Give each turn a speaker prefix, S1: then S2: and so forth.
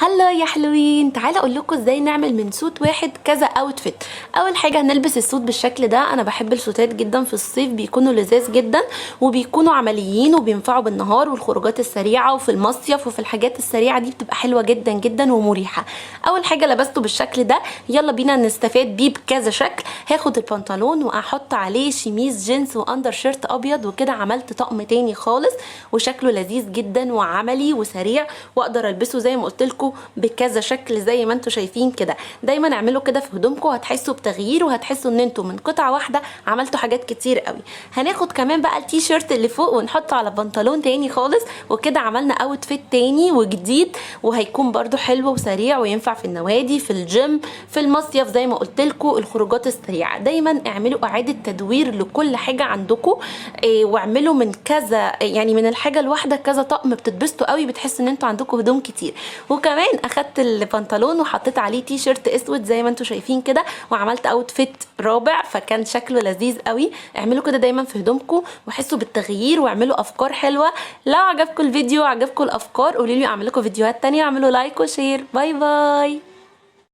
S1: هلا يا حلوين، تعالى اقول لكم ازاي نعمل من سوت واحد كذا اوتفيت. اول حاجه هنلبس السوت بالشكل ده. انا بحب السوتات جدا في الصيف، بيكونوا لذاذ جدا وبيكونوا عمليين وبينفعوا بالنهار والخروجات السريعه وفي المصيف وفي الحاجات السريعه دي بتبقى حلوه جدا جدا ومريحه. اول حاجه لبسته بالشكل ده، يلا بينا نستفاد بيه بكذا شكل. هاخد البنطلون واحط عليه شميز جينز واندر شيرت ابيض، وكده عملت طقم تاني خالص وشكله لذيذ جدا وعملي وسريع، واقدر البسه زي ما قلت لكم بكذا شكل زي ما انتم شايفين كده. دايما اعملوا كده في هدومكم، هتحسوا بتغيير وهتحسوا ان انتم من قطعه واحده عملتوا حاجات كتير قوي. هناخد كمان بقى التي شيرت اللي فوق ونحطه على بنطلون تاني خالص، وكده عملنا اوتفيت تاني وجديد، وهيكون برده حلو وسريع وينفع في النوادي، في الجيم، في المصيف زي ما قلت لكم، الخروجات السريعه. دايما اعملوا اعاده تدوير لكل حاجه عندكم، واعملوا من كذا، يعني من الحاجه الواحده كذا طقم، بتتبسطوا قوي، بتحسوا ان انتوا عندكم هدوم كتير. وكمان اخدت البنطلون وحطيت عليه تي شيرت اسود زي ما انتم شايفين كده، وعملت اوتفيت رابع، فكان شكله لذيذ قوي. اعملوا كده دايما في هدومكم وحسوا بالتغيير واعملوا افكار حلوه. لو عجبكم الفيديو وعجبكم الافكار قولوا لي اعمل لكم فيديوهات تانية، اعملوا لايك وشير. باي باي.